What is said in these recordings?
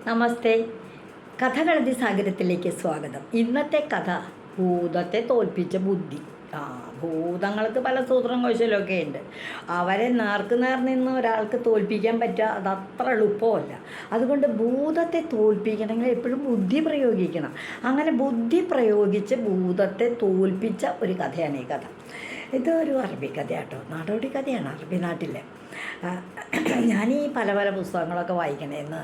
നമസ്തേ. കഥകളതി സാഗരത്തിലേക്ക് സ്വാഗതം. ഇന്നത്തെ കഥ ഭൂതത്തെ തോൽപ്പിച്ച ബുദ്ധി. ഭൂതങ്ങൾക്ക് പല സൂത്രം കൗശലമൊക്കെ ഉണ്ട്. അവരെ നേർക്ക് നേർ നിന്ന് ഒരാൾക്ക് തോൽപ്പിക്കാൻ പറ്റുക അതത്ര എളുപ്പമല്ല. അതുകൊണ്ട് ഭൂതത്തെ തോൽപ്പിക്കണമെങ്കിൽ എപ്പോഴും ബുദ്ധി പ്രയോഗിക്കണം. അങ്ങനെ ബുദ്ധി പ്രയോഗിച്ച് ഭൂതത്തെ തോൽപ്പിച്ച ഒരു കഥയാണ് ഈ കഥ. ഇതൊരു അറബി കഥയാട്ടോ, നാടോടി കഥയാണ്, അറബി നാട്ടിലെ. ഞാൻ ഈ പല പല പുസ്തകങ്ങളൊക്കെ വായിക്കണേന്ന്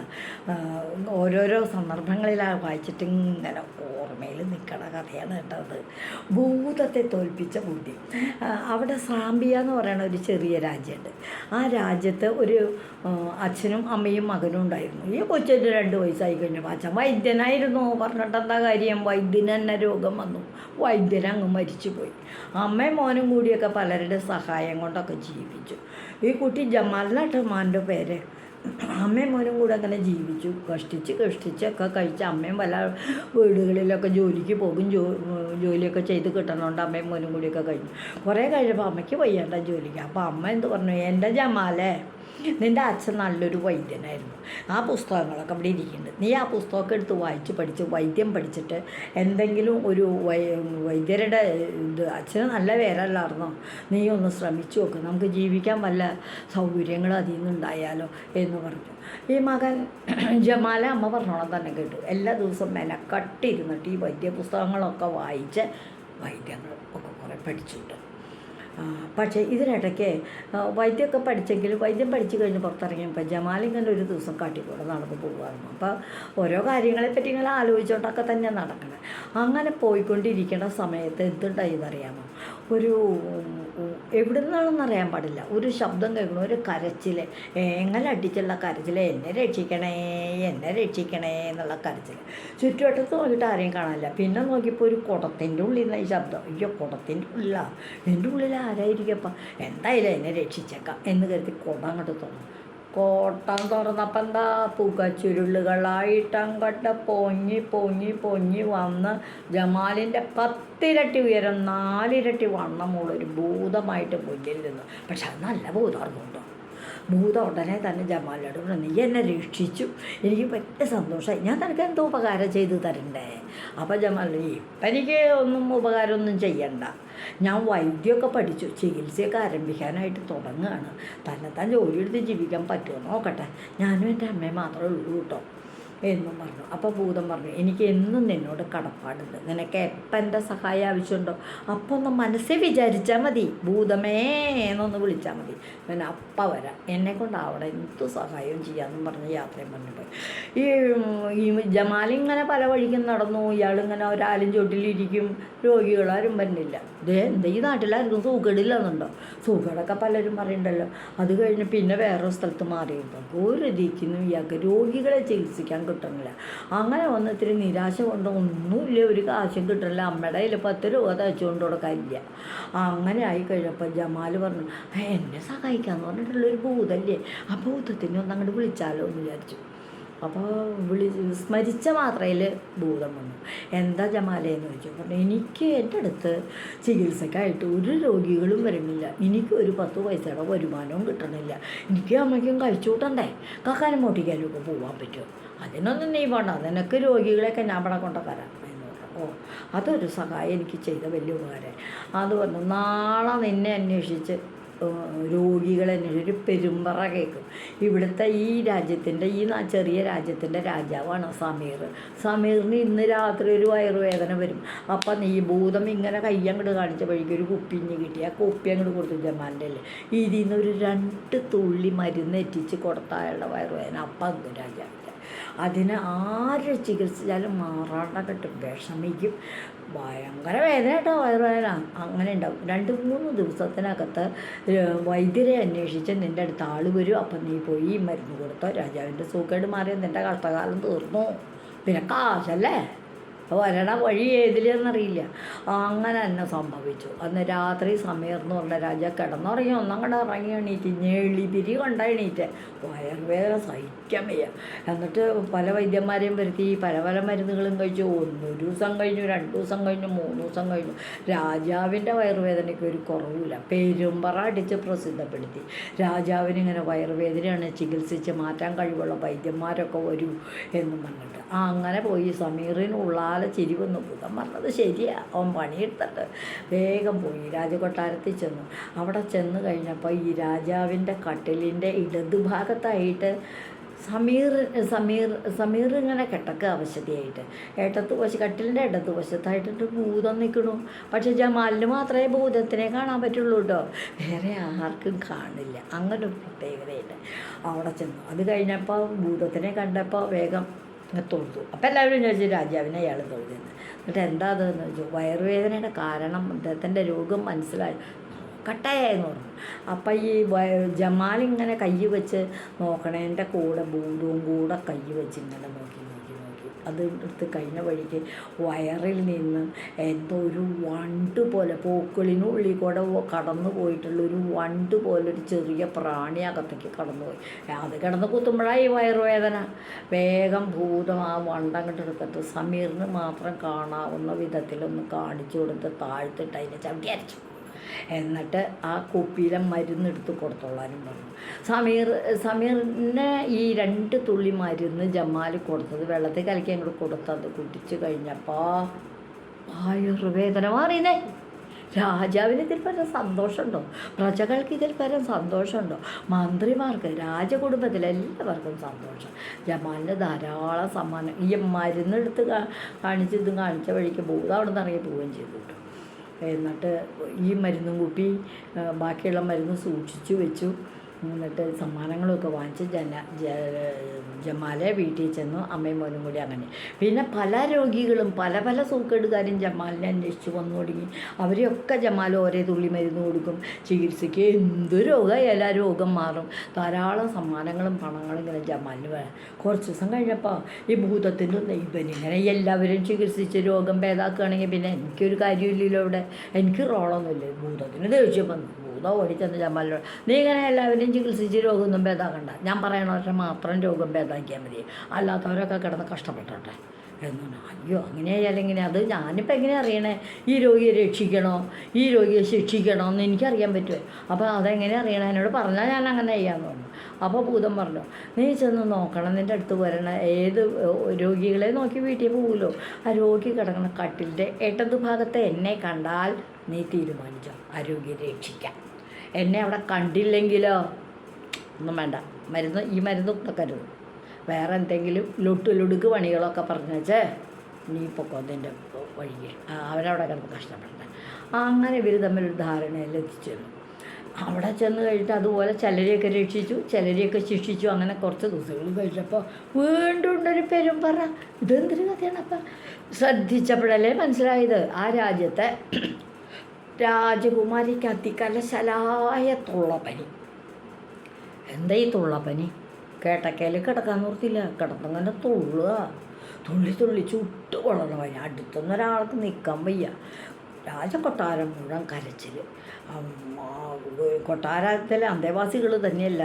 ഓരോരോ സന്ദർഭങ്ങളിലാണ് വായിച്ചിട്ട് ഇങ്ങനെ ഓർമ്മയിൽ നിൽക്കണ കഥയാണ് കേട്ടത്. ഭൂതത്തെ തോൽപ്പിച്ച ബുദ്ധി. അവിടെ സാംബിയ എന്ന് പറയുന്ന ഒരു ചെറിയ രാജ്യമുണ്ട്. ആ രാജ്യത്ത് ഒരു അച്ഛനും അമ്മയും മകനും ഉണ്ടായിരുന്നു. ഈ കൊച്ചിൻ്റെ 2 വയസ്സായി കഴിഞ്ഞപ്പോൾ അച്ഛൻ വൈദ്യനായിരുന്നു. പറഞ്ഞിട്ട് എന്താ കാര്യം, വൈദ്യന് തന്നെ രോഗം വന്നു, വൈദ്യൻ അങ്ങ് മരിച്ചുപോയി. അമ്മയും മോനും കൂടിയൊക്കെ പലരുടെ സഹായം കൊണ്ടൊക്കെ ജീവിച്ചു. ഈ കുട്ടി ജമാലിനാട്ട് മാൻ്റെ പേര്. അമ്മയും മോനും കൂടെ അങ്ങനെ ജീവിച്ചു. കഷ്ടിച്ചൊക്കെ കഴിച്ച് അമ്മയും പല വീടുകളിലൊക്കെ ജോലിക്ക് പോകും. ജോലിയൊക്കെ ചെയ്ത് കിട്ടണോണ്ട് അമ്മയും മോനും കൂടിയൊക്കെ കഴിഞ്ഞു. കുറേ കഴിഞ്ഞപ്പോൾ അമ്മയ്ക്ക് വയ്യാണ്ട ജോലിക്ക്. അപ്പോൾ അമ്മ എന്ത് പറഞ്ഞു, എൻ്റെ ജമാലേ, നിൻ്റെ അച്ഛൻ നല്ലൊരു വൈദ്യനായിരുന്നു. ആ പുസ്തകങ്ങളൊക്കെ അവിടെ ഇരിക്കുന്നുണ്ട്. നീ ആ പുസ്തകമൊക്കെ എടുത്ത് പഠിച്ച് വൈദ്യം പഠിച്ചിട്ട് എന്തെങ്കിലും ഒരു വൈദ്യരുടെ അച്ഛന് നല്ല പേരല്ലായിരുന്നോ, നീ ഒന്ന് ശ്രമിച്ചു നോക്ക്, നമുക്ക് ജീവിക്കാൻ വല്ല സൗകര്യങ്ങളും അതിൽ നിന്നുണ്ടായാലോ എന്ന് പറഞ്ഞു. ഈ മകൻ ജമാല അമ്മ പറഞ്ഞോളം തന്നെ കേട്ടു. എല്ലാ ദിവസവും മെനക്കെട്ടിരുന്നിട്ട് ഈ വൈദ്യ പുസ്തകങ്ങളൊക്കെ വായിച്ച് വൈദ്യങ്ങൾ ഒക്കെ കുറേ പഠിച്ചിട്ടുണ്ട്. പക്ഷേ ഇതിനിടയ്ക്ക് വൈദ്യമൊക്കെ പഠിച്ചെങ്കിലും വൈദ്യം പഠിച്ചു കഴിഞ്ഞ് പുറത്തിറങ്ങിയപ്പോൾ ജമാലിങ്ങനെ ഒരു ദിവസം കാട്ടിക്കൂടെ നടന്ന് പോകുമായിരുന്നു. അപ്പോൾ ഓരോ കാര്യങ്ങളെപ്പറ്റി ഇങ്ങനെ ആലോചിച്ചുകൊണ്ടൊക്കെ തന്നെ നടക്കണം. അങ്ങനെ പോയിക്കൊണ്ടിരിക്കുന്ന സമയത്ത് എന്തുണ്ടായെന്നറിയാമോ, ഒരു എവിടെ നിന്നാണെന്ന് അറിയാൻ പാടില്ല, ഒരു ശബ്ദം കേൾക്കണം, ഒരു കരച്ചിൽ, എങ്ങനെ അടിച്ചുള്ള കരച്ചിൽ, എന്നെ രക്ഷിക്കണേ എന്നുള്ള കരച്ചിൽ. ചുറ്റുവട്ടത്ത് നോക്കിയിട്ട് ആരെയും കാണാനില്ല. പിന്നെ നോക്കിയപ്പോൾ ഒരു കുടത്തിൻ്റെ ഉള്ളിൽ നിന്ന് ഈ ശബ്ദം. അയ്യോ, കുടത്തിൻ്റെ ഉള്ളിലാണ്, എൻ്റെ ഉള്ളിൽ ആരായിരിക്കപ്പം, എന്തായാലും എന്നെ രക്ഷിച്ചേക്കാം എന്ന് കരുതി കുടം അങ്ങോട്ട് തുറന്നു. കോട്ടം തുറന്നപ്പം എന്താ, പുകച്ചുരുളുകളായിട്ടങ്ങോട്ട് പൊങ്ങി വന്ന് ജമാലിൻ്റെ 10 ഇരട്ടി ഉയരം 4 ഇരട്ടി വണ്ണമുള്ളൊരു ഭൂതമായിട്ട് മുന്നിൽ നിന്നു. പക്ഷെ അത് നല്ല ഭൂതമാർന്നുണ്ടോ. ഭൂതം ഉടനെ തന്നെ ജമാലിനോട് പറഞ്ഞു, നീ എന്നെ രക്ഷിച്ചു, എനിക്ക് വലിയ സന്തോഷമായി, ഞാൻ നിനക്ക് എന്തോ ഉപകാരം ചെയ്ത് തരണ്ടേ. അപ്പോൾ ജമാൽ, ഇപ്പം എനിക്ക് ഉപകാരമൊന്നും ചെയ്യണ്ട, ഞാൻ വൈദ്യമൊക്കെ പഠിച്ചു, ചികിത്സയൊക്കെ ആരംഭിക്കാനായിട്ട് തുടങ്ങുകയാണ്, തന്നെത്താൻ ജോലിയെടുത്ത് ജീവിക്കാൻ പറ്റുമോ നോക്കട്ടെ, ഞാനും എൻ്റെ അമ്മയും മാത്രമേ ഉള്ളൂ കേട്ടോ എന്നും പറഞ്ഞു. അപ്പോൾ ഭൂതം പറഞ്ഞു, എനിക്ക് എന്നും നിന്നോട് കടപ്പാടുണ്ട്, നിനക്ക് എപ്പം എൻ്റെ സഹായം ആവശ്യമുണ്ടോ അപ്പോൾ ഒന്ന് മനസ്സിൽ വിചാരിച്ചാൽ മതി, ഭൂതമേ എന്നൊന്ന് വിളിച്ചാൽ മതി, ഞാൻ അപ്പം വരാം, എന്നെക്കൊണ്ട് അവിടെ എന്തു സഹായവും ചെയ്യാമെന്നും പറഞ്ഞ് യാത്രയും പറഞ്ഞു പോയി. ഈ ജമാലിങ്ങനെ പല വഴിക്കും നടന്നു. ഇയാളിങ്ങനെ ഒരാലും ചോട്ടിലിരിക്കും, രോഗികളാരും വരുന്നില്ല. എന്താ ഈ നാട്ടിലായിരിക്കും സൂക്കേടില്ലെന്നുണ്ടോ, സൂക്കേടൊക്കെ പലരും പറയുന്നുണ്ടല്ലോ. അത് കഴിഞ്ഞ് പിന്നെ വേറൊരു സ്ഥലത്ത് മാറിയിരുന്നു. ഒരു രീതിക്കും ഇയാൾക്ക് രോഗികളെ ചികിത്സിക്കാൻ കിട്ടണില്ല. അങ്ങനെ വന്ന് ഇത്തിരി നിരാശ കൊണ്ട് ഒന്നുമില്ല, ഒരു കാശും കിട്ടണില്ല, അമ്മയുടെ കയ്യിൽ 10 രൂപ തയ്ച്ചുകൊണ്ട് കൊടുക്കാനില്ല. അങ്ങനെ ആയി കഴിഞ്ഞപ്പോൾ ജമാൽ പറഞ്ഞു, എന്നെ സഹായിക്കാമെന്ന് പറഞ്ഞിട്ടുള്ളൊരു ഭൂതല്ലേ, ആ ഭൂതത്തിനെ ഒന്ന് അങ്ങോട്ട് വിളിച്ചാലോ എന്ന് വിചാരിച്ചു. അപ്പോൾ സ്മരിച്ച മാത്രയിൽ ഭൂതം വന്നു. എന്താ ജമാലേന്ന് ചോദിച്ചു. പറഞ്ഞു, എനിക്ക് എൻ്റെ അടുത്ത് ചികിത്സക്കായിട്ട് ഒരു രോഗികളും വരുന്നില്ല, എനിക്ക് ഒരു 10 പൈസയുടെ വരുമാനവും കിട്ടണില്ല, എനിക്ക് അമ്മയ്ക്കും കഴിച്ചു കൂട്ടണ്ടേ, കാക്കാനും മോട്ടിക്കാനും ഒക്കെ പോകാൻ പറ്റുമോ, അതിനൊന്നും നീ വേണ്ട, നിനക്ക് രോഗികളെയൊക്കെ ഞാൻ പണം കൊണ്ട് തരാം എന്ന് പറഞ്ഞു. അതൊരു സഹായം എനിക്ക് ചെയ്ത വലിയ ഉപകാരം. അത് പറഞ്ഞു, നാളെ നിന്നെ അന്വേഷിച്ച് രോഗികളെ ഒരു പെരുമ്പറ കേൾക്കും. ഇവിടുത്തെ ഈ രാജ്യത്തിൻ്റെ ചെറിയ രാജ്യത്തിൻ്റെ രാജാവാണ് സമീറിന് ഇന്ന് രാത്രി ഒരു വയറുവേദന വരും. അപ്പം ഈ ഭൂതം ഇങ്ങനെ കയ്യങ്ങോട്ട് കാണിച്ച വഴിക്ക് ഒരു കുപ്പിഞ്ഞ് കിട്ടി. ആ കുപ്പി അങ്ങോട്ട് കൊടുത്തു ജമാലിൻ്റെ അല്ലേ. ഇതിൽ നിന്ന് ഒരു 2 തുള്ളി മരുന്ന് എത്തിച്ച് കൊടുത്താലുള്ള വയറുവേദന അപ്പം രാജാവില്ല. അതിന് ആര് ചികിത്സിച്ചാലും മാറാണ്ട കിട്ടും, വിഷമിക്കും, ഭയങ്കര വേദന കേട്ടോ, വയറുവേദന അങ്ങനെ ഉണ്ടാവും. 2-3 ദിവസത്തിനകത്ത് വൈദ്യരെ അന്വേഷിച്ച് നിൻ്റെ അടുത്ത് ആൾ വരും. അപ്പം നീ പോയി മരുന്ന് കൊടുത്തോ, രാജാവിൻ്റെ സൂക്കേട് മാറിയ നിൻ്റെ കഷ്ടകാലം തീർന്നു, പിന്നെ കാശല്ലേ. വരണ വഴി ഏതിലെന്നറിയില്ല. അങ്ങനെ തന്നെ സംഭവിച്ചു. അന്ന് രാത്രി സമീർ എന്ന് പറഞ്ഞ രാജ കിടന്നുറങ്ങി, ഒന്നങ്ങടെ ഇറങ്ങി എണീറ്റ് ഞെളിപിരി കൊണ്ട എണീറ്റ്. വയറുവേദന സഹിക്കാൻ വയ്യ. എന്നിട്ട് പല വൈദ്യന്മാരെയും വരുത്തി പല പല മരുന്നുകളും കഴിച്ചു. 1 ദിവസം കഴിഞ്ഞു, 2 ദിവസം കഴിഞ്ഞു, 3 ദിവസം കഴിഞ്ഞു. രാജാവിൻ്റെ വയറുവേദനയ്ക്ക് ഒരു കുറവില്ല. പെരുമ്പറ അടിച്ച് പ്രസിദ്ധപ്പെടുത്തി. രാജാവിനിങ്ങനെ വയറുവേദനയാണ് ചികിത്സിച്ച് മാറ്റാൻ കഴിവുള്ള വൈദ്യന്മാരൊക്കെ വരൂ എന്നും പറഞ്ഞിട്ട് അങ്ങനെ പോയി. സമീറിന് ഉള്ളാലെ ചിരി വന്നു. ഭൂതം പറഞ്ഞത് ശരിയാ, അവൻ പണിയെടുത്തിട്ട് വേഗം പോയി രാജകൊട്ടാരത്തിൽ ചെന്നു. അവിടെ ചെന്ന് കഴിഞ്ഞപ്പോൾ ഈ രാജാവിൻ്റെ കട്ടിലിൻ്റെ ഇടതുഭാഗത്തായിട്ട് സമീർ ഇങ്ങനെ കിടക്കുക അവശതയായിട്ട്. കട്ടിലിൻ്റെ ഇടതുവശത്തായിട്ടിട്ട് ഭൂതം നിൽക്കണു. പക്ഷെ ജമാലിന് മാത്രമേ ഭൂതത്തിനെ കാണാൻ പറ്റുള്ളൂ കേട്ടോ, വേറെ ആർക്കും കാണില്ല. അങ്ങനെ ഒരു പ്രത്യേകതയുണ്ട്. അവിടെ ചെന്നു. അത് കഴിഞ്ഞപ്പോൾ ഭൂതത്തിനെ കണ്ടപ്പോൾ വേഗം തൊഴുതു. അപ്പം എല്ലാവരും ചോദിച്ചു രാജാവിനെ അയാൾ തൊഴുതെന്ന്. എന്നിട്ട് എന്താ അതെന്ന് ചോദിച്ചു. വയറുവേദനയുടെ കാരണം അദ്ദേഹത്തിൻ്റെ രോഗം മനസ്സിലായി കട്ടയായെന്ന് പറഞ്ഞു. അപ്പം ഈ ജമാലിങ്ങനെ കൈ വെച്ച് നോക്കണേൻ്റെ കൂടെ ഭൂതവും കൂടെ കൈ വെച്ച് ഇങ്ങനെ നോക്കി അത് എടുത്ത് കഴിഞ്ഞ വഴിക്ക് വയറിൽ നിന്ന് എന്തോ ഒരു വണ്ട് പോലെ പൂക്കളിനുള്ളിൽ കൂടെ കടന്നു പോയിട്ടുള്ളൊരു വണ്ട് പോലെ ഒരു ചെറിയ പ്രാണി അകത്തേക്ക് കടന്നുപോയി. അത് കിടന്ന് കുത്തുമ്പോഴായി വയറുവേദന. വേഗം ഭൂതം ആ വണ്ടങ്ങോട്ട് എടുത്തിട്ട് സമീറിന് മാത്രം കാണാവുന്ന വിധത്തിലൊന്ന് കാണിച്ചു കൊടുത്ത് താഴ്ത്തിട്ട് അതിനെ ചവിട്ടി അരച്ചു. എന്നിട്ട് ആ കുപ്പിയിലെ മരുന്നെടുത്ത് കൊടുത്തോളാനും പറഞ്ഞു. സമീറിന് ഈ 2 തുള്ളി മരുന്ന് ജമാൽ കൊടുത്തത് വെള്ളത്തിൽ കലക്കി അങ്ങോട്ട് കൊടുത്തത് കുടിച്ചു കഴിഞ്ഞപ്പോൾ ആയുർവേദന മാറിയതേ. രാജാവിന് ഇതിൽ പരം സന്തോഷമുണ്ടോ? പ്രജകൾക്ക് ഇതിൽ പരം സന്തോഷമുണ്ടോ? മന്ത്രിമാർക്ക്, രാജകുടുംബത്തിൽ എല്ലാവർക്കും സന്തോഷം. ജമാലിന് ധാരാളം സമ്മാനം. ഈ മരുന്നെടുത്ത് കാണിച്ചതും കാണിച്ച വഴിക്ക് ഭൂതം അവിടെ നിന്ന് ഇറങ്ങി പോവുകയും ചെയ്തു കേട്ടോ. എന്നിട്ട് ഈ മരുന്നും കുപ്പി ബാക്കിയുള്ള മരുന്ന് സൂക്ഷിച്ചു വെച്ചു. എന്നിട്ട് സമ്മാനങ്ങളൊക്കെ വാങ്ങിച്ച് ജമാലെ വീട്ടിൽ ചെന്നു. അമ്മയും മോനും കൂടി അങ്ങനെ. പിന്നെ പല രോഗികളും പല പല സൂക്കേടുകാരും ജമാലിനെ അന്വേഷിച്ച് വന്നു തുടങ്ങി. അവരെയൊക്കെ ജമാൽ ഓരോ തുള്ളി മരുന്ന് കൊടുക്കും, ചികിത്സയ്ക്ക്. എന്ത് രോഗമായാലും ആ രോഗം മാറും. ധാരാളം സമ്മാനങ്ങളും പണങ്ങളും ഇങ്ങനെ ജമാലിന് വേണം. കുറച്ച് ദിവസം കഴിഞ്ഞപ്പോൾ ഈ ഭൂതത്തിൻ്റെ ഇവനിങ്ങനെ എല്ലാവരും ചികിത്സിച്ച് രോഗം ഭേദാക്കുകയാണെങ്കിൽ പിന്നെ എനിക്കൊരു കാര്യമില്ലല്ലോ ഇവിടെ, എനിക്ക് റോളൊന്നുമില്ല. ഭൂതത്തിന് ദേഷ്യം വന്നു. ഭൂതം ഓടിച്ചെന്ന് ജമാലിനോട്, നീ ഇങ്ങനെ എല്ലാവരും ചികിത്സിച്ച് രോഗമൊന്നും ഭേദാക്കണ്ട, ഞാൻ പറയണവരെ മാത്രം രോഗം ഭേദാക്കിയാൽ മതി, അല്ലാത്തവരൊക്കെ കിടന്ന് കഷ്ടപ്പെട്ടോട്ടെ എന്ന് പറഞ്ഞു. അയ്യോ അങ്ങനെയായാലും ഇങ്ങനെ അത് ഞാനിപ്പോൾ എങ്ങനെ അറിയണേ? ഈ രോഗിയെ രക്ഷിക്കണോ ഈ രോഗിയെ ശിക്ഷിക്കണോ എന്ന് എനിക്കറിയാൻ പറ്റുമോ? അപ്പോൾ അതെങ്ങനെ അറിയണേ? എന്നോട് പറഞ്ഞാൽ ഞാൻ അങ്ങനെ ചെയ്യാമെന്ന് പറഞ്ഞു. അപ്പോൾ ഭൂതം പറഞ്ഞു, നീ ചെന്ന് നോക്കണം, നിൻ്റെ അടുത്ത് വരണ ഏത് രോഗികളെ നോക്കി വീട്ടിൽ പോകുമല്ലോ, ആ രോഗി കിടക്കുന്ന കട്ടിലിൻ്റെ ഇടതു ഭാഗത്തെ എന്നെ കണ്ടാൽ നീ തീരുമാനിച്ചോ ആ രോഗിയെ രക്ഷിക്കാം. എന്നെ അവിടെ കണ്ടില്ലെങ്കിലോ ഒന്നും വേണ്ട, ഈ മരുന്ന് കൊടുക്കരുത്, വേറെ എന്തെങ്കിലും ലൊടുക്ക് പണികളൊക്കെ പറഞ്ഞു വെച്ചേ നീ പൊക്കോ അതിൻ്റെ വഴിക്ക്, അവരവിടെ കിടന്ന് കഷ്ടപ്പെടട്ടെ. അങ്ങനെ ഇവർ തമ്മിലൊരു ധാരണയിൽ എത്തിച്ചേർന്നു. അവിടെ ചെന്ന് കഴിഞ്ഞിട്ട് അതുപോലെ ചിലരെയൊക്കെ രക്ഷിച്ചു, ചിലരെയൊക്കെ ശിക്ഷിച്ചു. അങ്ങനെ കുറച്ച് ദിവസങ്ങൾ കഴിഞ്ഞപ്പോൾ വീണ്ടും ഉണ്ടൊരു പെരുമ്പറ. ഇതെന്തൊരു കഥയാണ്? അപ്പം ശ്രദ്ധിച്ചപ്പോഴല്ലേ മനസ്സിലായത് ആ രാജ്യത്തെ രാജകുമാരിക്ക് അതികലശലായ തുള്ളപ്പനി. എന്താ ഈ തുള്ളപ്പനി? കേട്ടക്കയിൽ കിടക്കാൻ നിർത്തില്ല, കിടന്നങ്ങനെ തുള്ളുക, തുള്ളി ചുട്ട് കൊള്ളണ പനി. അടുത്തൊന്നും ഒരാൾക്ക് നിൽക്കാൻ വയ്യ. രാജകൊട്ടാരം മുഴുവൻ കരച്ചിൽ. കൊട്ടാരത്തിലെ അന്തേവാസികൾ തന്നെയല്ല,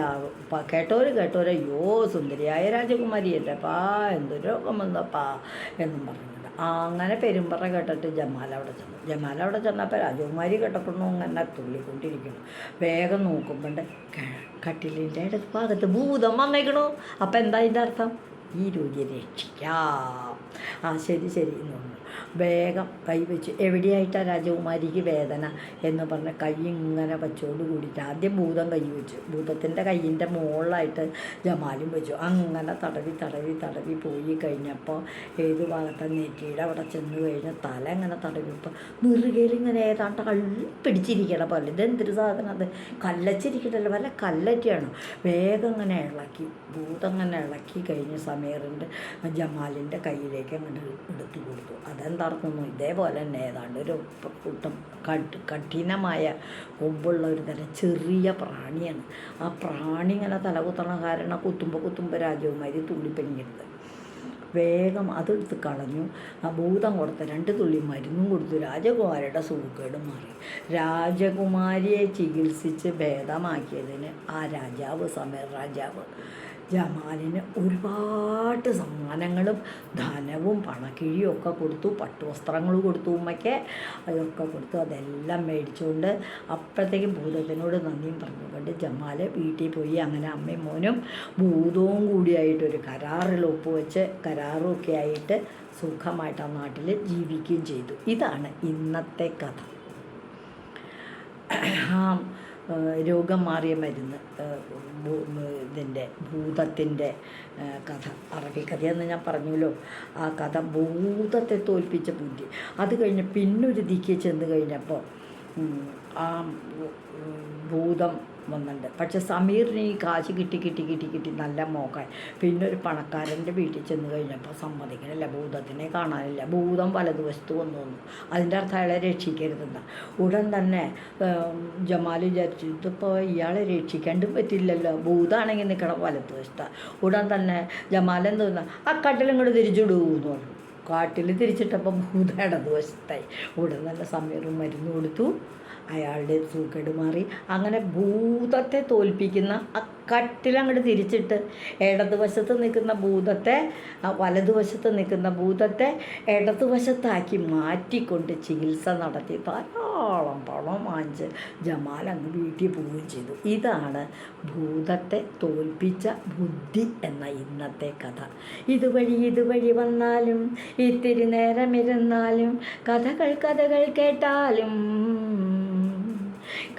കേട്ടോര് അയ്യോ സുന്ദരിയായ രാജകുമാരിയല്ലേപ്പാ, എന്തൊരു രോഗം വന്നപ്പാ എന്നും പറഞ്ഞിട്ടുണ്ട്. അങ്ങനെ പെരുമ്പറ കേട്ടിട്ട് ജമാൽ അവിടെ ചെന്നപ്പോൾ രാജകുമാരി കേട്ടപ്പോഴും അങ്ങനെ തുള്ളിക്കൊണ്ടിരിക്കുന്നു. വേഗം നോക്കുമ്പോണ്ട് കട്ടിലിൻ്റെ ഇടത്ത് ഭാഗത്ത് ഭൂതം വന്നേക്കണു. അപ്പം എന്താ ഇതിൻ്റെ അർത്ഥം? ഈ രോഗിയെ രക്ഷിക്കാം. ശരി എന്ന് പറഞ്ഞു. വേഗം കൈ വെച്ച്, എവിടെയായിട്ടാണ് രാജകുമാരിക്ക് വേദന എന്ന് പറഞ്ഞ കൈ ഇങ്ങനെ വച്ചോട് കൂടിയിട്ട് ആദ്യം ഭൂതം കൈ വെച്ചു. ഭൂതത്തിൻ്റെ കയ്യിൻ്റെ മുകളിലായിട്ട് ജമാലും വെച്ചു. അങ്ങനെ തടവി പോയി കഴിഞ്ഞപ്പോൾ ഏത് ഭാഗത്തെ നെറ്റിയുടെ അവിടെ ചെന്ന് കഴിഞ്ഞ് തല ഇങ്ങനെ തടവിപ്പോൾ നെറുകയിലിങ്ങനെ ഏതാണ്ട് കള്ളി പിടിച്ചിരിക്കണ പോലെ. ഇതെന്തൊരു സാധനം? അത് കല്ലച്ചിരിക്കട്ടല്ലോ, വല്ല കല്ലറ്റിയാണ്. വേഗം ഇങ്ങനെ ഇളക്കി, ഭൂതം ഇങ്ങനെ ഇളക്കി കഴിഞ്ഞ് സമീറിൻ്റെ ജമാലിൻ്റെ കയ്യിലേക്ക് അങ്ങനെ എടുത്തു കൊടുത്തു. അതെന്താർക്കുന്നു? ഇതേപോലെ തന്നെ ഏതാണ്ട് ഒരു കൂട്ടം കഠിനമായ കൊമ്പുള്ള ഒരു തരം ചെറിയ പ്രാണിയാണ്. ആ പ്രാണി ഇങ്ങനെ തലകുത്തണ കാരണം കുത്തുമ്പോൾ രാജകുമാരി തുള്ളിപ്പനിഞ്ഞെടുത്ത്. വേഗം അതെടുത്ത് കളഞ്ഞു. ആ ഭൂതം കൊടുത്ത 2 തുള്ളി മരുന്നും കൊടുത്തു. രാജകുമാരിയുടെ സൂക്കേട് മാറി. രാജകുമാരിയെ ചികിത്സിച്ച് ഭേദമാക്കിയതിന് ആ രാജാവ്, സമീർ രാജാവ്, ജമാലിന് ഒരുപാട് സമ്മാനങ്ങളും ധനവും പണക്കിഴിയും ഒക്കെ കൊടുത്തു. പട്ടുവസ്ത്രങ്ങൾ കൊടുത്തു, ഉമ്മയ്ക്ക് അതൊക്കെ കൊടുത്തു. അതെല്ലാം മേടിച്ചുകൊണ്ട് അപ്പോഴത്തേക്കും ഭൂതത്തിനോട് നന്ദിയും പറഞ്ഞുകൊണ്ട് ജമാൽ വീട്ടിൽ പോയി. അങ്ങനെ അമ്മയും മോനും ഭൂതവും കൂടിയായിട്ടൊരു കരാറിൽ ഒപ്പുവെച്ച് കരാറുമൊക്കെ ആയിട്ട് സുഖമായിട്ട് ആ നാട്ടിൽ ജീവിക്കുകയും ചെയ്തു. ഇതാണ് ഇന്നത്തെ കഥ. ആ രോഗം മാറിയ മരുന്ന്, ഇതിൻ്റെ ഭൂതത്തിൻ്റെ കഥ, അറബി കഥയെന്ന് ഞാൻ പറഞ്ഞല്ലോ. ആ കഥ ഭൂതത്തെ തോൽപ്പിച്ച ബുദ്ധി. അത് കഴിഞ്ഞ് പിന്നൊരു ദിക്ക് ചെന്ന് കഴിഞ്ഞപ്പോൾ ആ ഭൂതം വന്നിട്ടുണ്ട്. പക്ഷെ സമീറിന് ഈ കാശ് കിട്ടി നല്ല മോക്കായി. പിന്നെ ഒരു പണക്കാരൻ്റെ വീട്ടിൽ ചെന്ന് കഴിഞ്ഞപ്പോൾ സമ്മതിക്കണില്ല, ഭൂതത്തിനെ കാണാനില്ല. ഭൂതം വലതുവശത്ത് വന്നു. അതിൻ്റെ അർത്ഥം അയാളെ രക്ഷിക്കരുതെന്ന. ഉടൻ തന്നെ ജമാൽ വിചാരിച്ചു, ഇതിപ്പോൾ ഇയാളെ രക്ഷിക്കാണ്ടും പറ്റില്ലല്ലോ, ഭൂതമാണെങ്കിൽ നിൽക്കണം വലതുവശത്താണ്. ഉടൻ തന്നെ ജമാൽ എന്തോന്നാ, ആ കട്ടിലിങ്ങോട്ട് തിരിച്ചിടൂന്ന് പറഞ്ഞു. കാട്ടിൽ തിരിച്ചിട്ടപ്പോൾ ഭൂതം ഇടതുവശത്തായി. ഉടൻ തന്നെ സമീറും മരുന്ന് കൊടുത്തു. അയാളുടെ സൂക്കേട് മാറി. അങ്ങനെ ഭൂതത്തെ തോൽപ്പിക്കുന്ന ആ കട്ടിലങ്ങോട്ട് തിരിച്ചിട്ട് ഇടതുവശത്ത് നിൽക്കുന്ന ഭൂതത്തെ, വലതുവശത്ത് നിൽക്കുന്ന ഭൂതത്തെ ഇടതുവശത്താക്കി മാറ്റിക്കൊണ്ട് ചികിത്സ നടത്തി ധാരാളം പണം വാങ്ങിച്ച് ജമാൽ അങ്ങ് വീട്ടിൽ പോവുകയും ചെയ്തു. ഇതാണ് ഭൂതത്തെ തോൽപ്പിച്ച ബുദ്ധി എന്ന ഇന്നത്തെ കഥ. ഇതുവഴി വന്നാലും ഇത്തിരി നേരമിരുന്നാലും കഥകൾ കേട്ടാലും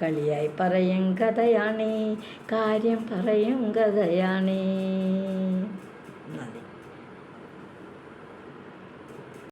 കളിയായി പറയും കഥയാണേ, കാര്യം പറയും കഥയാണേ.